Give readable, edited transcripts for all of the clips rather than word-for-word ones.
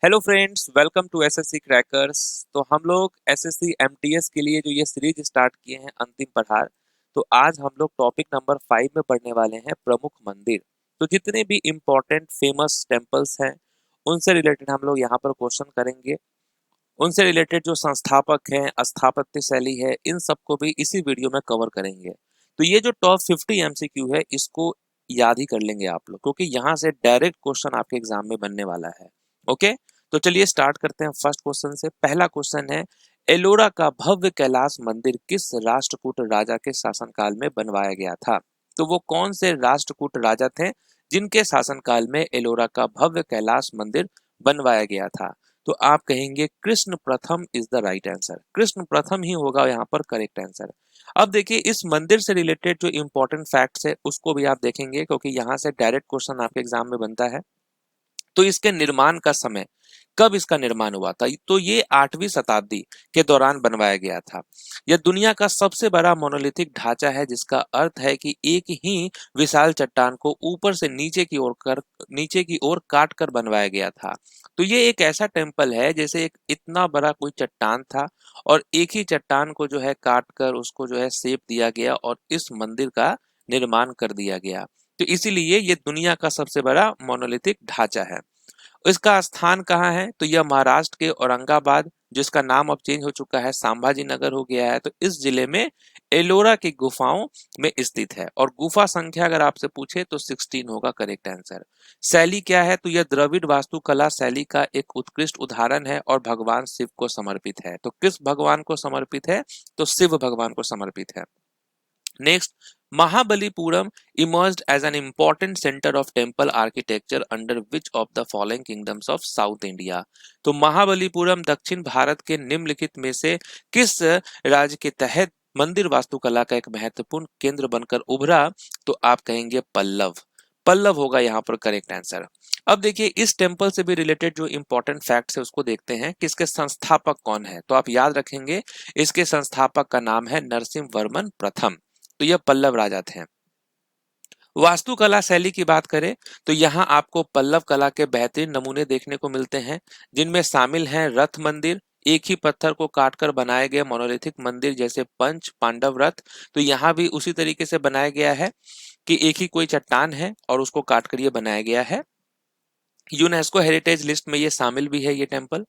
Hello friends, welcome to SSC crackers. तो हम लोग एसएससी एमटीएस के लिए जो ये सीरीज स्टार्ट किए हैं अंतिम पड़ाव। तो आज हम लोग टॉपिक नंबर 5 में पढ़ने वाले हैं प्रमुख मंदिर। तो जितने भी इम्पोर्टेंट फेमस टेम्पल्स हैं उनसे रिलेटेड हम लोग यहाँ पर क्वेश्चन करेंगे। उनसे रिलेटेड जो संस्थापक हैं, स्थापत्य शैली है, इन सबको भी इसी वीडियो में कवर करेंगे। तो ये जो टॉप 50 एमसीक्यू है इसको याद ही कर लेंगे आप लोग, क्योंकि यहाँ से डायरेक्ट क्वेश्चन आपके एग्जाम में बनने वाला है। ओके, तो चलिए स्टार्ट करते हैं फर्स्ट क्वेश्चन से। पहला क्वेश्चन है, एलोरा का भव्य कैलाश मंदिर किस राष्ट्रकूट राजा के शासनकाल में बनवाया गया था? तो वो कौन से राष्ट्रकूट राजा थे जिनके शासनकाल में एलोरा का भव्य कैलाश मंदिर बनवाया गया था? तो आप कहेंगे कृष्ण प्रथम is the right answer. Krishna प्रथम ही होगा यहाँ पर करेक्ट आंसर। अब देखिए, इस मंदिर से रिलेटेड जो इंपॉर्टेंट फैक्ट्स है उसको भी आप देखेंगे, क्योंकि यहाँ से डायरेक्ट क्वेश्चन आपके एग्जाम में बनता है। तो इसके निर्माण का समय, कब इसका निर्माण हुआ था? तो ये 8वीं शताब्दी के दौरान बनवाया गया था। यह दुनिया का सबसे बड़ा मोनोलिथिक ढांचा है, जिसका अर्थ है कि एक ही विशाल चट्टान को ऊपर से नीचे की ओर काट कर बनवाया गया था। तो ये एक ऐसा टेम्पल है जैसे एक इतना बड़ा कोई चट्टान था और एक ही चट्टान को जो है काट कर उसको जो है शेप दिया गया और इस मंदिर का निर्माण कर दिया गया। तो इसीलिए ये दुनिया का सबसे बड़ा मोनोलिथिक ढांचा है। इसका स्थान कहाँ है? तो यह महाराष्ट्र के औरंगाबाद, जिसका नाम अब चेंज हो चुका है, संभाजी नगर हो गया है, तो इस जिले में एलोरा की गुफाओं में स्थित है। और गुफा संख्या अगर आपसे पूछे तो 16 होगा करेक्ट आंसर। शैली क्या है? तो यह द्रविड़ वास्तुकला शैली का एक उत्कृष्ट उदाहरण है और भगवान शिव को समर्पित है। तो किस भगवान को समर्पित है? तो शिव भगवान को समर्पित है। Next, Mahabalipuram emerged as an important center of temple architecture under which of the following kingdoms of South India? तो महाबलीपुरम दक्षिण भारत के निम्नलिखित में से किस राज्य के तहत मंदिर वास्तुकला का एक महत्वपूर्ण केंद्र बनकर उभरा? तो आप कहेंगे पल्लव। पल्लव होगा यहाँ पर करेक्ट आंसर। अब देखिए, इस टेम्पल से भी रिलेटेड जो इंपॉर्टेंट फैक्ट्स है उसको देखते हैं कि इसके संस्थापक कौन है। तो आप याद रखेंगे, इसके संस्थापक का नाम है नरसिंह वर्मन प्रथम। तो यह पल्लव राजा थे। वास्तुकला शैली की बात करें तो यहाँ आपको पल्लव कला के बेहतरीन नमूने देखने को मिलते हैं, जिनमें शामिल हैं रथ मंदिर, एक ही पत्थर को काटकर बनाए गए मोनोलिथिक मंदिर जैसे पंच पांडव रथ। तो यहाँ भी उसी तरीके से बनाया गया है कि एक ही कोई चट्टान है और उसको काटकर ये बनाया गया है। यूनेस्को हेरिटेज लिस्ट में ये शामिल भी है ये टेम्पल।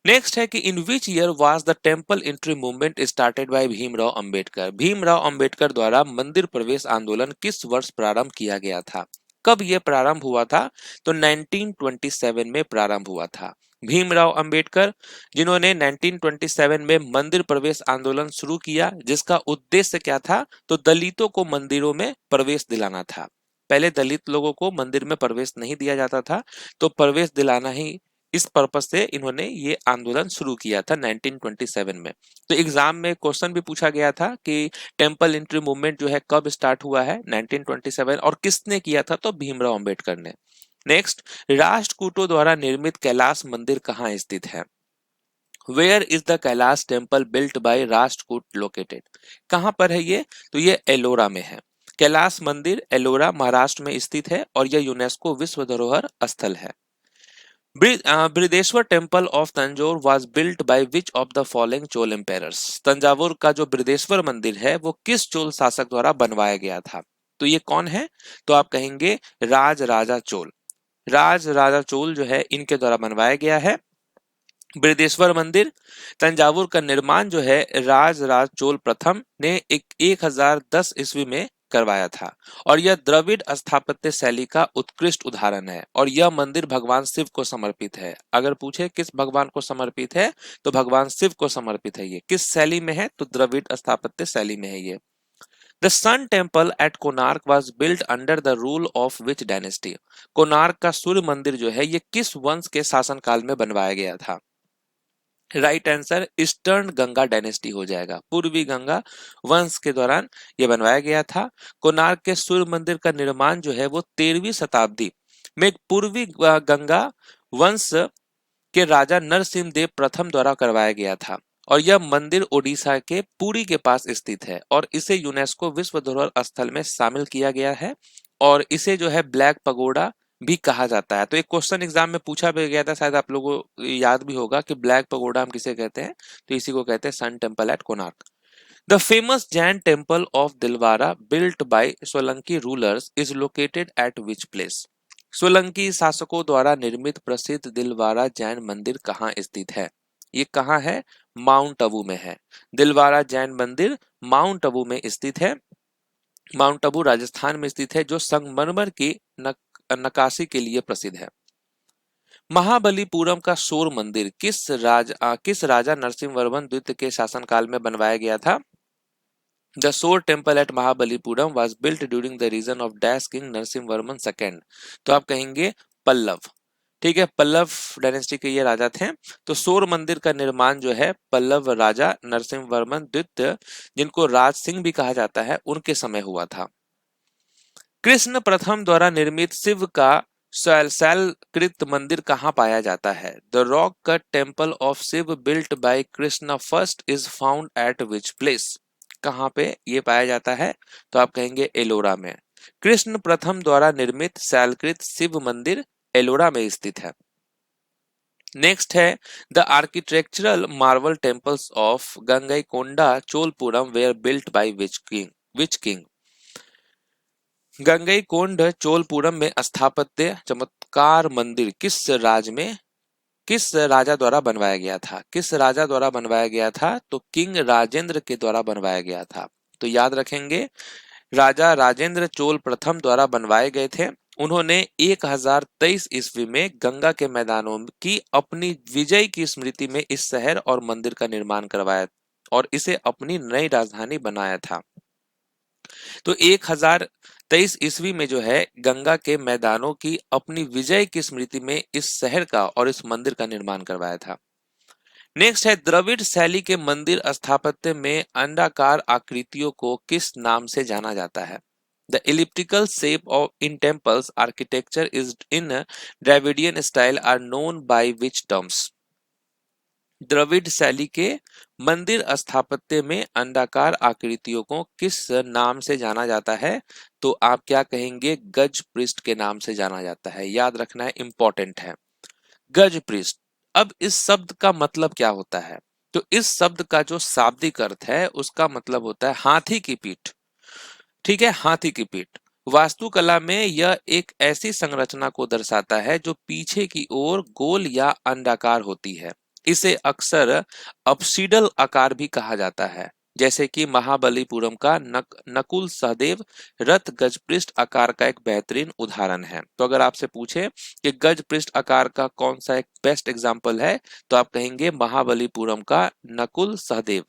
नेक्स्ट है कि in which year was the temple entry movement started by Bhimrao Ambedkar? Bhimrao Ambedkar द्वारा मंदिर प्रवेश आंदोलन किस वर्ष प्रारंभ किया गया था? कब यह प्रारंभ हुआ था? तो 1927 में प्रारंभ हुआ था। भीमराव अंबेडकर, जिन्होंने 1927 में मंदिर प्रवेश आंदोलन शुरू किया, जिसका उद्देश्य क्या था? तो दलितों को मंदिरों में प्रवेश दिलाना था। पहले दलित लोगों को मंदिर में प्रवेश नहीं दिया जाता था, तो प्रवेश दिलाना ही इस पर्पज से इन्होंने ये आंदोलन शुरू किया था 1927 में। तो एग्जाम में क्वेश्चन भी पूछा गया था कि टेम्पल एंट्री मूवमेंट जो है कब स्टार्ट हुआ है? 1927। और किसने किया था? तो भीमराव अंबेडकर ने। नेक्स्ट, राष्ट्रकूटों द्वारा निर्मित कैलाश मंदिर कहाँ स्थित है? Where is the Kailash temple built by Rashtrakuta located? कहाँ पर है ये? तो ये एलोरा में है। कैलाश मंदिर एलोरा महाराष्ट्र में स्थित है और यह यूनेस्को विश्व धरोहर स्थल है। Brihadeshwara temple of Tanjore was built by which of the following Chola empires? Thanjavur का जो बृहदेश्वर मंदिर है वो किस चोल शासक द्वारा बनवाया गया था? तो ये कौन है? तो आप कहेंगे राज राजा चोल। राज राजा चोल जो है इनके द्वारा बनवाया गया है बृहदेश्वर मंदिर। तंजावुर का निर्माण जो है राज राज चोल प्रथम ने 1010 ईस्वी में करवाया था और यह द्रविड़ स्थापत्य शैली का उत्कृष्ट उदाहरण है और यह मंदिर भगवान शिव को समर्पित है। अगर पूछे किस भगवान को समर्पित है तो भगवान शिव को समर्पित है। ये किस शैली में है? तो द्रविड़ स्थापत्य शैली में है ये। The sun temple at Konark was built under the rule of which dynasty? Konark का सूर्य मंदिर जो है ये किस वंश के शासनकाल में बनवाया गया था? Right answer eastern Ganga dynasty हो जाएगा। पूर्वी गंगा वंश के दौरान यह बनवाया गया था। कोणार्क के सूर्य मंदिर का निर्माण जो है वो 13वीं शताब्दी में पूर्वी गंगा वंश के राजा नरसिंह देव प्रथम द्वारा करवाया गया था और यह मंदिर ओडिशा के पुरी के पास स्थित है और इसे यूनेस्को विश्व धरोहर स्थल में शामिल किया गया है और इसे जो है ब्लैक पगोडा भी कहा जाता है। तो एक क्वेश्चन एग्जाम में पूछा भी गया था, शायद आप लोगों को याद भी होगा कि ब्लैक पगोडा हम किसे कहते हैं, तो इसी को कहते हैं sun temple at Konark. The famous Jain temple of Dilwara built by Solanki rulers is located at which place? Solanki शासकों द्वारा निर्मित प्रसिद्ध दिलवारा जैन मंदिर कहाँ स्थित है? ये कहाँ है? माउंट आबू में है। दिलवारा जैन मंदिर माउंट आबू में स्थित है। माउंट आबू राजस्थान में स्थित है, जो संगमरमर की नक्काशी के लिए प्रसिद्ध है। महाबलीपुरम का शोर मंदिर किस राजा नरसिंहवर्मन द्वितीय के शासनकाल में बनवाया गया था? The shore temple at Mahabalipuram was built during the region of dash king Narasimhavarman second. तो आप कहेंगे पल्लव। ठीक है, पल्लव डायनेस्टी के ये राजा थे। तो शोर मंदिर का निर्माण जो है पल्लव राजा नरसिंहवर्मन द्वितीय, जिनको राज सिंह भी कहा जाता है, उनके समय हुआ था। कृष्ण प्रथम द्वारा निर्मित शिव का शैलकृत मंदिर कहाँ पाया जाता है? The rock cut temple of Shiva built by Krishna first is found at which place? कहाँ पे ये पाया जाता है? तो आप कहेंगे एलोरा में। कृष्ण प्रथम द्वारा निर्मित शैलकृत शिव मंदिर एलोरा में स्थित है। नेक्स्ट है the architectural marvel temples of Gangaikonda Cholapuram were built by which king? Gangaikonda Cholapuram में स्थापत्य चमत्कार मंदिर किस राजा द्वारा बनवाया गया था? किस राजा द्वारा बनवाया गया था? तो किंग राजेंद्र के द्वारा बनवाया गया था। तो याद रखेंगे, राजा राजेंद्र चोल प्रथम द्वारा बनवाए गए थे। उन्होंने 1023 ईस्वी में गंगा के मैदानों की अपनी विजय की स्मृति में इस शहर और मंदिर का निर्माण करवाया और इसे अपनी नई राजधानी बनाया था। तो 1023 ईस्वी में जो है गंगा के मैदानों की अपनी विजय की स्मृति में इस शहर का और इस मंदिर का निर्माण करवाया था। नेक्स्ट है द्रविड़ शैली के मंदिर स्थापत्य में अंडाकार आकृतियों को किस नाम से जाना जाता है? The elliptical shape of in temples architecture is in Dravidian style are known by which terms? Dravida शैली के मंदिर स्थापत्य में अंडाकार आकृतियों को किस नाम से जाना जाता है? तो आप क्या कहेंगे? गज पृष्ठ के नाम से जाना जाता है। याद रखना है, इंपॉर्टेंट है, गज पृष्ठ। अब इस शब्द का मतलब क्या होता है? तो इस शब्द का जो शाब्दिक अर्थ है उसका मतलब होता है हाथी की पीठ। ठीक है, हाथी की पीठ। वास्तुकला में यह एक ऐसी संरचना को दर्शाता है जो पीछे की ओर गोल या अंडाकार होती है। इसे अक्सर अपसिडल आकार भी कहा जाता है, जैसे कि महाबलीपुरम का नकुल सहदेव रथ गजपृष्ठ आकार का एक बेहतरीन उदाहरण है। तो अगर आपसे पूछे कि गजपृष्ठ आकार का कौन सा एक बेस्ट एग्जाम्पल है, तो आप कहेंगे महाबलीपुरम का नकुल सहदेव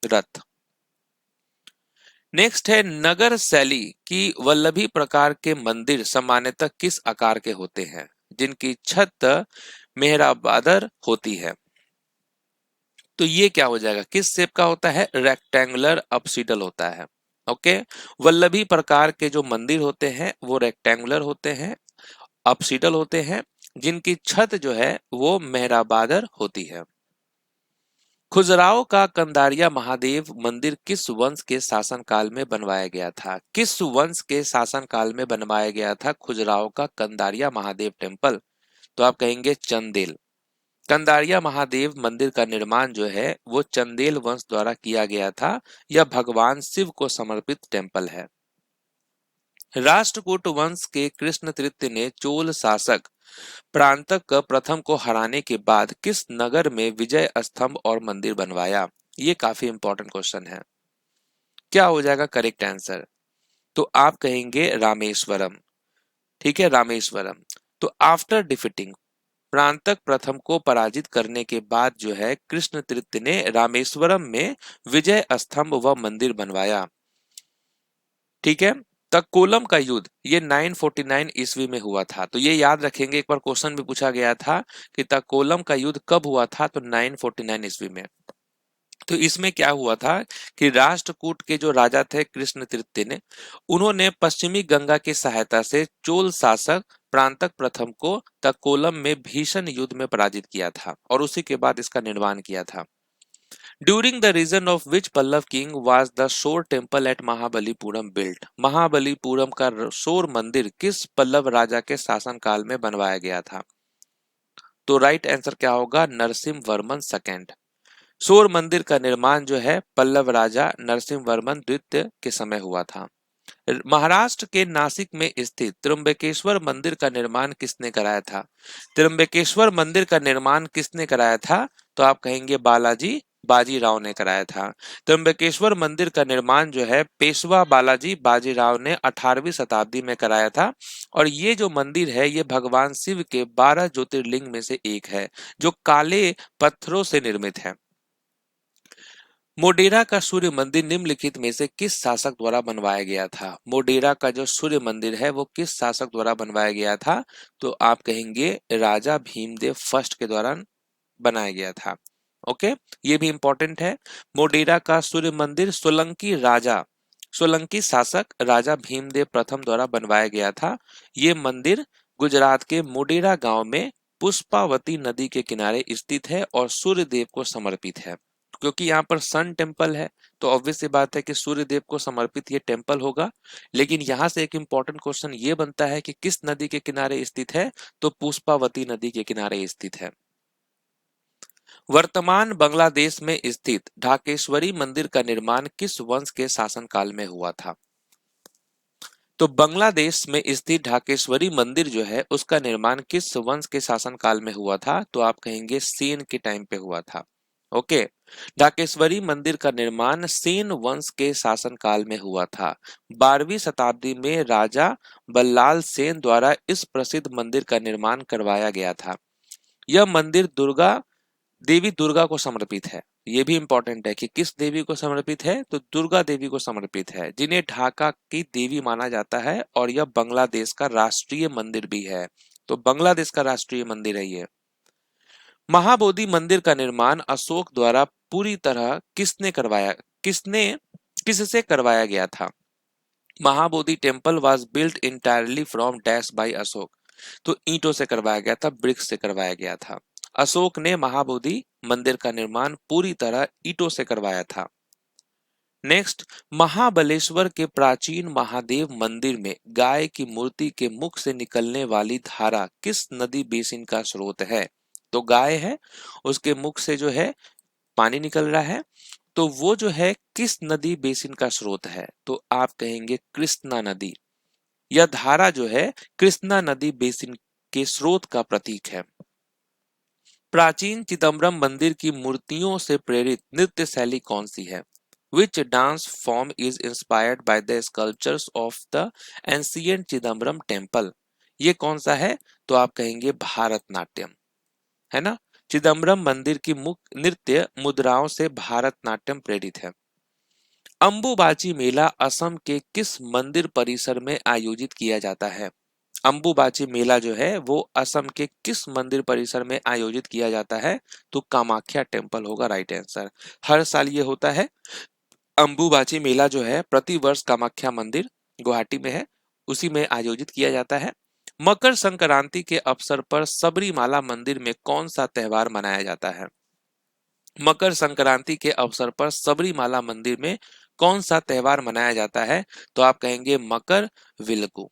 रथ। नेक्स्ट है नगर शैली की वल्लभी प्रकार के मंदिर सामान्यतः किस आकार के होते हैं, जिनकी छत मेहराबादर होती है? तो ये क्या हो जाएगा, किस शेप का होता है? रेक्टेंगुलर अपसिडल होता है। ओके, वल्लभी प्रकार के जो मंदिर होते हैं वो रेक्टेंगुलर होते हैं, अपसिडल होते हैं, जिनकी छत जो है वो मेहराबादर होती है। खुजराहो का कंदारिया महादेव मंदिर किस वंश के शासनकाल में बनवाया गया था? किस वंश के शासनकाल में बनवाया गया था खुजराहो का कंदारिया महादेव टेम्पल? तो आप कहेंगे चंदेल। कंदारिया महादेव मंदिर का निर्माण जो है वो चंदेल वंश द्वारा किया गया था। यह भगवान शिव को समर्पित टेम्पल है। राष्ट्रकूट वंश के कृष्ण तृतीय ने चोल शासक प्रांतक प्रथम को हराने के बाद किस नगर में विजय स्तंभ और मंदिर बनवाया? ये काफी इंपॉर्टेंट क्वेश्चन है। क्या हो जाएगा करेक्ट आंसर? तो आप कहेंगे रामेश्वरम। ठीक है, रामेश्वरम। तो आफ्टर डिफिटिंग, प्रांतक प्रथम को पराजित करने के बाद जो है कृष्ण तृतीय ने रामेश्वरम में विजय स्तंभ व मंदिर बनवाया। ठीक है, तक्कोलम का युद्ध ये 949 ईस्वी में हुआ था। तो ये याद रखेंगे, एक बार क्वेश्चन भी पूछा गया था कि तक्कोलम का युद्ध कब हुआ था, तो 949 ईस्वी में। तो इसमें क्या हुआ था कि राष्ट्रकूट के जो राजा थे कृष्ण तृतीय ने, उन्होंने पश्चिमी गंगा की सहायता से चोल शासक प्रांतक प्रथम को तक्कोलम में भीषण युद्ध में पराजित किया था और उसी के बाद इसका निर्माण किया था। During the region of which Pallava king was the shore temple at Mahabalipuram built? Mahabalipuram का शोर मंदिर किस पल्लव राजा के शासनकाल में बनवाया गया था? तो राइट आंसर क्या होगा? नरसिंह वर्मन सेकेंड। शोर मंदिर का निर्माण जो है पल्लव राजा नरसिंह वर्मन द्वितीय के समय हुआ था। महाराष्ट्र के नासिक में स्थित त्र्यंबकेश्वर मंदिर का निर्माण किसने कराया था? त्र्यंबकेश्वर मंदिर का निर्माण किसने कराया था? तो आप कहेंगे बालाजी बाजीराव ने कराया था। त्र्यंबकेश्वर मंदिर का निर्माण जो है पेशवा बालाजी बाजीराव ने 18वीं शताब्दी में कराया था। और ये जो मंदिर है ये भगवान शिव के 12 ज्योतिर्लिंग में से एक है जो काले पत्थरों से निर्मित है। मोडेरा का सूर्य मंदिर निम्नलिखित में से किस शासक द्वारा बनवाया गया था? मोडेरा का जो सूर्य मंदिर है वो किस शासक द्वारा बनवाया गया था? तो आप कहेंगे राजा भीमदेव फर्स्ट के दौरान बनाया गया था। ओके, ये भी इंपॉर्टेंट है। मोडेरा का सूर्य मंदिर सोलंकी शासक राजा भीमदेव प्रथम द्वारा बनवाया गया था। ये मंदिर गुजरात के मोडेरा गांव में पुष्पावती नदी के किनारे स्थित है और सूर्य देव को समर्पित है। क्योंकि यहाँ पर सन टेम्पल है तो ऑब्वियस सी बात है कि सूर्य देव को समर्पित ये टेम्पल होगा। लेकिन यहाँ से एक इंपॉर्टेंट क्वेश्चन ये बनता है कि किस नदी के किनारे स्थित है? तो पुष्पावती नदी के किनारे स्थित है। वर्तमान बांग्लादेश में स्थित ढाकेश्वरी मंदिर का निर्माण किस वंश के शासनकाल में हुआ था? तो बांग्लादेश में स्थित ढाकेश्वरी मंदिर जो है उसका निर्माण किस वंश के शासनकाल में हुआ था? तो आप कहेंगे सेन के टाइम पे हुआ था। ओके, ढाकेश्वरी मंदिर का निर्माण सेन वंश के शासनकाल में हुआ था। 12वीं शताब्दी में राजा बल्लाल सेन द्वारा इस प्रसिद्ध मंदिर का निर्माण करवाया गया था। यह मंदिर देवी दुर्गा को समर्पित है। ये भी इंपॉर्टेंट है कि किस देवी को समर्पित है? तो दुर्गा देवी को समर्पित है जिन्हें ढाका की देवी माना जाता है और यह बांग्लादेश का राष्ट्रीय मंदिर भी है। तो बांग्लादेश का राष्ट्रीय मंदिर है ये। महाबोधि मंदिर का निर्माण अशोक द्वारा पूरी तरह किसने किससे करवाया गया था? Mahabodhi temple was built entirely from dash by Ashok. तो ईंटों से करवाया गया था, ब्रिक्स से करवाया गया था। अशोक ने महाबोधि मंदिर का निर्माण पूरी तरह ईंटों से करवाया था। नेक्स्ट, महाबलेश्वर के प्राचीन महादेव मंदिर में गाय की मूर्ति के मुख से निकलने वाली धारा किस नदी बेसिन का स्रोत है? तो गाय है, उसके मुख से जो है पानी निकल रहा है, तो वो जो है किस नदी बेसिन का स्रोत है? तो आप कहेंगे कृष्णा नदी। यह धारा जो है कृष्णा नदी बेसिन के स्रोत का प्रतीक है। प्राचीन चिदम्बरम मंदिर की मूर्तियों से प्रेरित नृत्य शैली कौन सी है? Which dance form is inspired by the sculptures of the ancient Chidambaram temple? ये कौन सा है? तो आप कहेंगे भारतनाट्यम, है ना। चिदम्बरम मंदिर की मुख्य नृत्य मुद्राओं से भारतनाट्यम प्रेरित है। अंबुबाची मेला असम के किस मंदिर परिसर में आयोजित किया जाता है? अंबुबाची मेला जो है वो असम के किस मंदिर परिसर में आयोजित किया जाता है? तो कामाख्या टेम्पल होगा राइट आंसर। हर साल ये होता है। अंबुबाची मेला जो है प्रतिवर्ष कामाख्या मंदिर गुवाहाटी में है, उसी में आयोजित किया जाता है। मकर संक्रांति के अवसर पर सबरीमाला मंदिर में कौन सा त्योहार मनाया जाता है? मकर संक्रांति के अवसर पर सबरीमाला मंदिर में कौन सा त्योहार मनाया जाता है? तो आप कहेंगे मकर विलकू।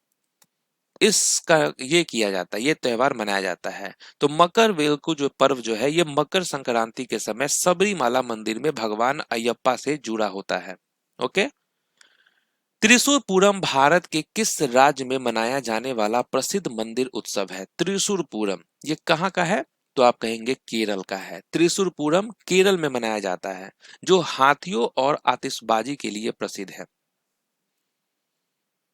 इसका ये किया जाता है, ये त्योहार मनाया जाता है। तो मकर वेलकु जो पर्व जो है ये मकर संक्रांति के समय सबरीमाला मंदिर में भगवान अयप्पा से जुड़ा होता है। ओके, त्रिशूर पूरम भारत के किस राज्य में मनाया जाने वाला प्रसिद्ध मंदिर उत्सव है? त्रिशूर पूरम ये कहाँ का है? तो आप कहेंगे केरल का है। त्रिशूर पूरम केरल में मनाया जाता है जो हाथियों और आतिशबाजी के लिए प्रसिद्ध है।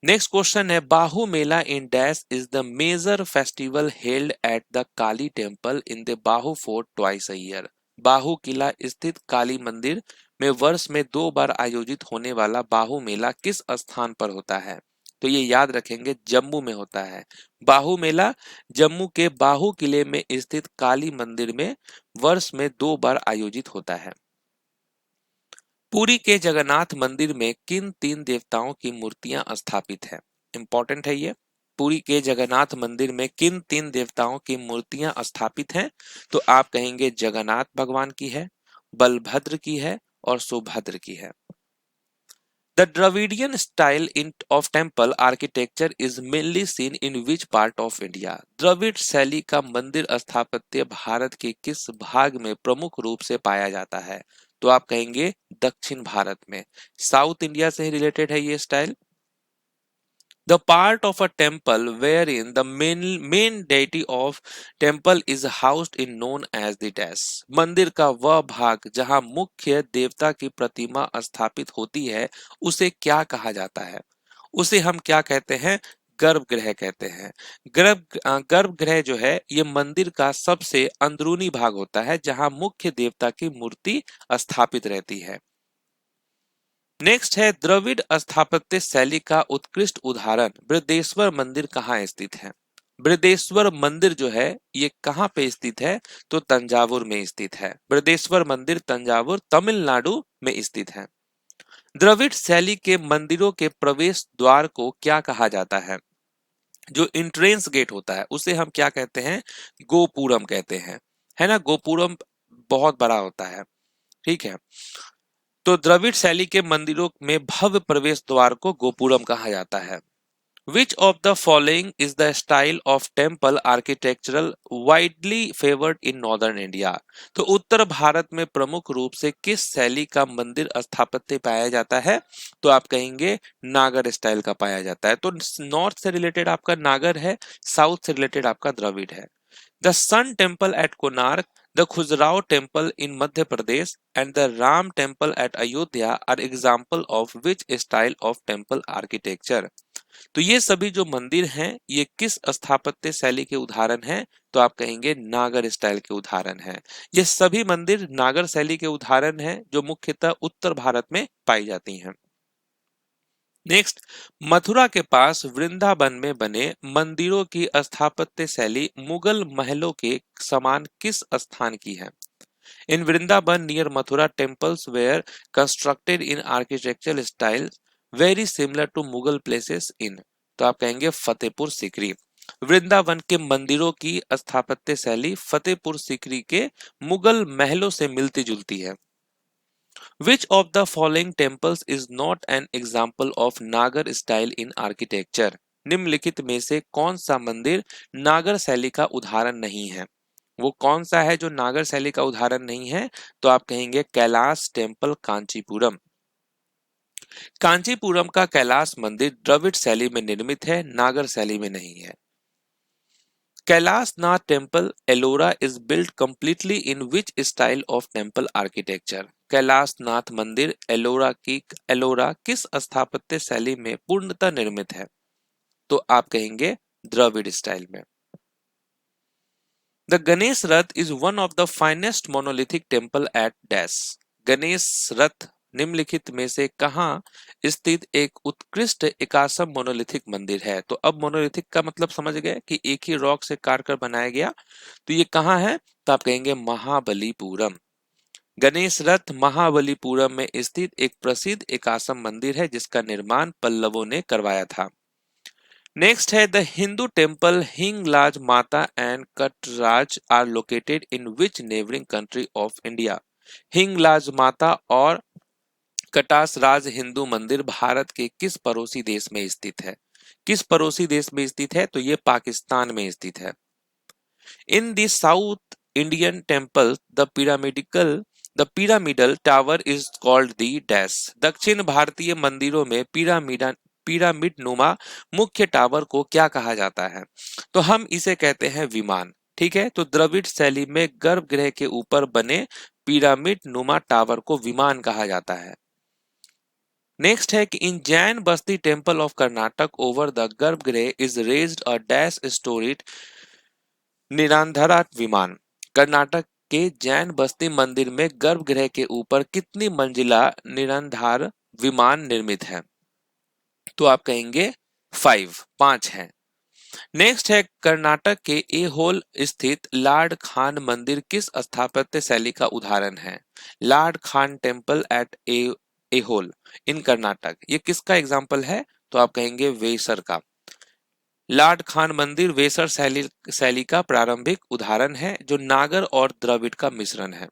नेक्स्ट क्वेश्चन है Bahu Mela in dash is the major festival held at the Kali temple in the Bahu fort twice a year. Bahu किला स्थित काली मंदिर में वर्ष में 2 बार आयोजित होने वाला बाहु मेला किस स्थान पर होता है? तो ये याद रखेंगे जम्मू में होता है। बाहु मेला जम्मू के बाहु किले में स्थित काली मंदिर में वर्ष में 2 बार आयोजित होता है। पुरी के जगन्नाथ मंदिर में किन 3 देवताओं की मूर्तियां स्थापित है? इंपॉर्टेंट है ये। पुरी के जगन्नाथ मंदिर में किन 3 देवताओं की मूर्तियां स्थापित हैं? तो आप कहेंगे जगन्नाथ भगवान की है, बलभद्र की है और सुभद्र की है। The Dravidian style of temple architecture is mainly seen in which part of India? Dravid शैली का मंदिर स्थापत्य भारत के किस भाग में प्रमुख रूप से पाया जाता है? तो आप कहेंगे दक्षिण भारत में। साउथ इंडिया से रिलेटेड है ये style. The part of a temple wherein the main deity of temple is housed in known as the dash. मंदिर का वह भाग जहां मुख्य देवता की प्रतिमा स्थापित होती है उसे क्या कहा जाता है? उसे हम क्या कहते हैं? गर्भगृह कहते हैं। गर्भगृह जो है ये मंदिर का सबसे अंदरूनी भाग होता है जहां मुख्य देवता की मूर्ति स्थापित रहती है। नेक्स्ट है द्रविड़ स्थापत्य शैली का उत्कृष्ट उदाहरण बृहदेश्वर मंदिर कहाँ स्थित है? बृहदेश्वर मंदिर जो है ये कहाँ पे स्थित है? तो तंजावुर में स्थित है। बृहदेश्वर मंदिर तंजावुर तमिलनाडु में स्थित है। द्रविड़ शैली के मंदिरों के प्रवेश द्वार को क्या कहा जाता है? जो इंट्रेंस गेट होता है उसे हम क्या कहते हैं? गोपुरम कहते हैं, है ना। गोपुरम बहुत बड़ा होता है, ठीक है। तो द्रविड़ शैली के मंदिरों में भव्य प्रवेश द्वार को गोपुरम कहा जाता है। Which of the following is the style of temple architectural widely favored in northern India? तो उत्तर भारत में प्रमुख रूप से किस शैली का मंदिर स्थापत्य पाया जाता है? तो आप कहेंगे नागर स्टाइल का पाया जाता है। तो नॉर्थ से रिलेटेड आपका नागर है, साउथ से रिलेटेड आपका द्रविड़ है। The Sun Temple at Konark, the Khajuraho Temple in Madhya Pradesh, and the Ram Temple at Ayodhya are example of which style of temple architecture? तो ये सभी जो मंदिर हैं ये किस स्थापत्य शैली के उदाहरण हैं? तो आप कहेंगे नागर स्टाइल के उदाहरण हैं। ये सभी मंदिर नागर शैली के उदाहरण हैं जो मुख्यतः उत्तर भारत में पाई जाती हैं। नेक्स्ट, मथुरा के पास वृंदावन में बने मंदिरों की स्थापत्य शैली मुगल महलों के समान किस स्थान की है? In Vrindavan near Mathura temples were constructed in architectural style very similar to Mughal places in. तो आप कहेंगे फतेहपुर सीकरी। वृंदावन के मंदिरों की स्थापत्य शैली फतेहपुर सीकरी के मुगल महलों से मिलती जुलती है। Which of the following temples is not an example of नागर style in architecture? निम्नलिखित में से कौन सा मंदिर नागर शैली का उदाहरण नहीं है? वो कौन सा है जो नागर शैली का उदाहरण नहीं है? तो आप कहेंगे कैलाश टेम्पल कांचीपुरम। कांचीपुरम का कैलाश मंदिर द्रविड़ शैली में निर्मित है, नागर शैली में नहीं है। Kailash Nath temple Ellora is built completely in which style of temple architecture? Kailash Nath मंदिर एलोरा किस स्थापत्य शैली में पूर्णतः निर्मित है? तो आप कहेंगे द्रविड़ स्टाइल में। The Ganesh Rath is one of the finest monolithic temple at dash. Ganesh रथ निम्नलिखित में से कहाँ स्थित एक उत्कृष्ट एकासम मोनोलिथिक मंदिर है? तो अब मोनोलिथिक का मतलब समझ गए कि एक ही रॉक से काट कर बनाया गया। तो ये कहाँ है? तो आप कहेंगे महाबलीपुरम। गणेश रथ महाबलीपुरम में स्थित एक प्रसिद्ध एकासम मंदिर है जिसका निर्माण पल्लवों ने करवाया था। नेक्स्ट है the Hindu temple Hinglaj Mata and Kataraj are located in which neighbouring country of India? Hinglaj Mata और कटासराज हिंदू मंदिर भारत के किस पड़ोसी देश में स्थित है? किस पड़ोसी देश में स्थित है? तो ये पाकिस्तान में स्थित है। In the south Indian temple the pyramidal tower is called the dash. दक्षिण भारतीय मंदिरों में पिरामिड नुमा मुख्य टावर को क्या कहा जाता है? तो हम इसे कहते हैं विमान, ठीक है। तो द्रविड़ शैली में गर्भगृह के ऊपर बने पिरामिड नुमा टावर को विमान कहा जाता है। नेक्स्ट है कि in Jain Basti temple of Karnataka over the garbhagriha is raised a dash storied nirandhara vimana. Karnataka के जैन बस्ती मंदिर में गर्भगृह के ऊपर कितनी मंजिला निरांधार विमान निर्मित है? तो आप कहेंगे 5 है। नेक्स्ट है कर्नाटक के एहोल स्थित लार्ड खान मंदिर किस स्थापत्य शैली का उदाहरण है? Lad Khan temple at Aihole in Karnataka ये किसका एग्जाम्पल है? तो आप कहेंगे वेसर का। लार्ड खान मंदिर वेसर शैली का प्रारंभिक उदाहरण है जो नागर और द्रविड़ का मिश्रण है।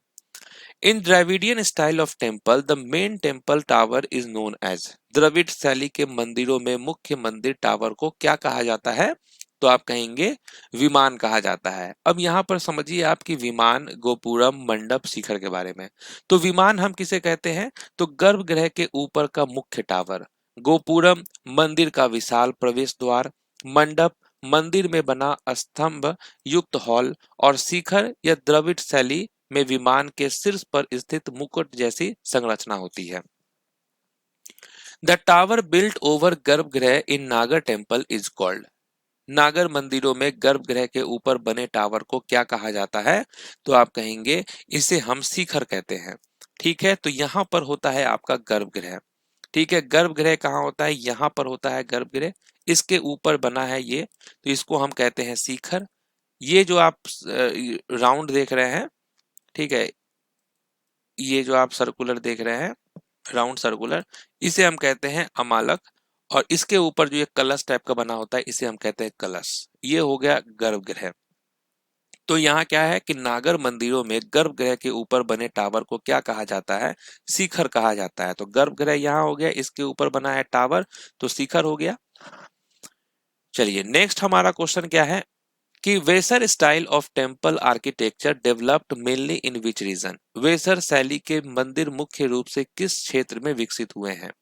In Dravidian style of temple the main temple tower is known as. Dravida शैली के मंदिरों में मुख्य मंदिर टावर को क्या कहा जाता है? तो आप कहेंगे विमान कहा जाता है। अब यहाँ पर समझिए आपकी विमान, गोपुरम, मंडप, शिखर के बारे में। तो विमान हम किसे कहते हैं? तो गर्भगृह के ऊपर का मुख्य टावर, गोपुरम मंदिर का विशाल प्रवेश द्वार, मंडप मंदिर में बना स्तंभ युक्त हॉल, और शिखर या द्रविड़ शैली में विमान के शीर्ष पर स्थित मुकुट जैसी संरचना होती है। द टावर बिल्ट ओवर गर्भगृह इन नागर टेम्पल इज कॉल्ड। नागर मंदिरों में गर्भगृह के ऊपर बने टावर को क्या कहा जाता है? तो आप कहेंगे इसे हम शिखर कहते हैं। ठीक है, तो यहां पर होता है आपका गर्भगृह। ठीक है, गर्भगृह कहाँ होता है? यहाँ पर होता है गर्भगृह, इसके ऊपर बना है ये, तो इसको हम कहते हैं शिखर। ये जो आप राउंड देख रहे हैं, ठीक है, ये जो आप सर्कुलर देख रहे हैं, राउंड सर्कुलर, इसे हम कहते हैं अमालक। और इसके ऊपर जो ये कलश टाइप का बना होता है इसे हम कहते हैं कलश। ये हो गया गर्भगृह। तो यहाँ क्या है कि नागर मंदिरों में गर्भगृह के ऊपर बने टावर को क्या कहा जाता है? शिखर कहा जाता है। तो गर्भगृह यहाँ हो गया, इसके ऊपर बना है टावर, तो शिखर हो गया। चलिए नेक्स्ट हमारा क्वेश्चन क्या है कि Vesara style of temple architecture developed mainly in which region. Vesara शैली के मंदिर मुख्य रूप से किस क्षेत्र में विकसित हुए हैं?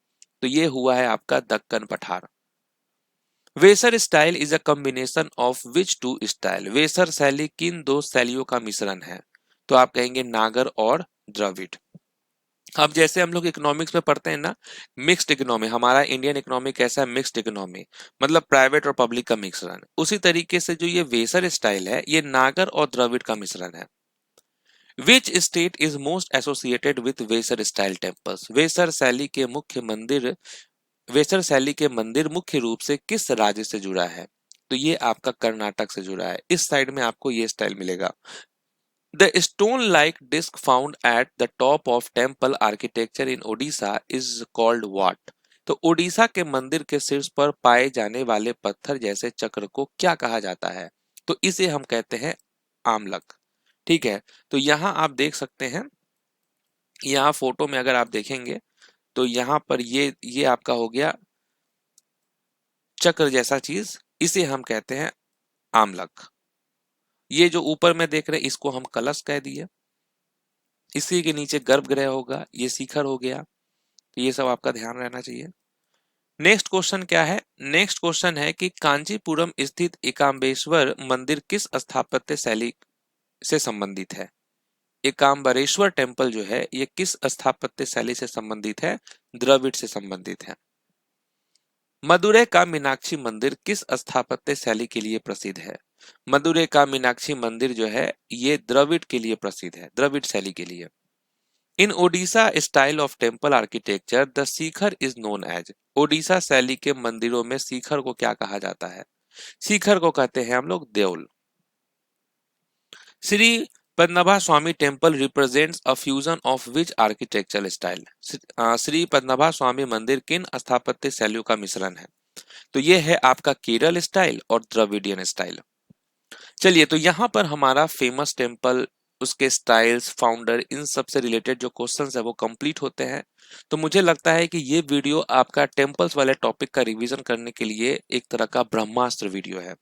तो ये हुआ है आपका दक्कन पठार। Vesara style is a combination of which two style. Vesara शैली किन दो शैलियों का मिश्रण है? तो आप कहेंगे नागर और द्रविड़। अब जैसे हम लोग इकोनॉमिक्स में पढ़ते हैं ना, मिक्स्ड इकोनॉमी, हमारा इंडियन इकोनॉमी कैसा है? मिक्स्ड इकोनॉमी, मतलब प्राइवेट और पब्लिक का मिश्रण। उसी तरीके से जो ये वेसर स्टाइल है ये नागर और द्रविड़ का मिश्रण है। Which state is most associated with Vesara style temples. Vesara शैली के मंदिर मुख्य रूप से किस राज्य से जुड़ा है? तो ये आपका कर्नाटक से जुड़ा है। इस साइड में आपको ये स्टाइल मिलेगा। The stone-like disc found at the top of temple architecture in Odisha is called what? तो ओडिशा के मंदिर के शीर्ष पर पाए जाने वाले पत्थर जैसे चक्र को क्या कहा जाता है? तो इसे हम कहते हैं आमलक। ठीक है, तो यहाँ आप देख सकते हैं, यहाँ फोटो में अगर आप देखेंगे तो यहाँ पर ये आपका हो गया चक्र जैसा चीज, इसे हम कहते हैं आमलक। ये जो ऊपर में देख रहे हैं इसको हम कलश कह दिए। इसी के नीचे गर्भगृह होगा, ये शिखर हो गया। तो ये सब आपका ध्यान रहना चाहिए। नेक्स्ट क्वेश्चन क्या है? नेक्स्ट क्वेश्चन है कि कांचीपुरम स्थित एकाम्बेश्वर मंदिर किस स्थापत्य शैली से संबंधित है? एकाम्बरेश्वर टेम्पल जो है ये किस स्थापत्य शैली से संबंधित है? द्रविड़ से संबंधित है। मदुरै का मीनाक्षी मंदिर किस स्थापत्य शैली के लिए प्रसिद्ध है? मदुरै का मीनाक्षी मंदिर जो है ये द्रविड़ के लिए प्रसिद्ध है, द्रविड़ शैली के लिए। In Odisha style of temple architecture the shikhara is known as. Odisha शैली के मंदिरों में शिखर को क्या कहा जाता है? शिखर को कहते हैं हम लोग देउल। Shri Padmanabha Swamy temple represents a fusion of which architectural style. Shri Padmanabha Swamy मंदिर किन स्थापत्य शैलियों का मिश्रण है? तो ये है आपका केरल स्टाइल और द्रविडियन स्टाइल। चलिए, तो यहाँ पर हमारा फेमस टेम्पल, उसके स्टाइल्स, फाउंडर, इन सब से रिलेटेड जो क्वेश्चंस है वो कंप्लीट होते हैं। तो मुझे लगता है कि ये वीडियो आपका टेम्पल्स वाले टॉपिक का रिवीजन करने के लिए एक तरह का ब्रह्मास्त्र वीडियो है।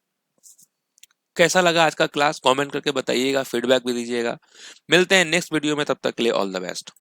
कैसा लगा आज का क्लास? कमेंट करके बताइएगा, फीडबैक भी दीजिएगा। मिलते हैं नेक्स्ट वीडियो में, तब तक के लिए ऑल द बेस्ट।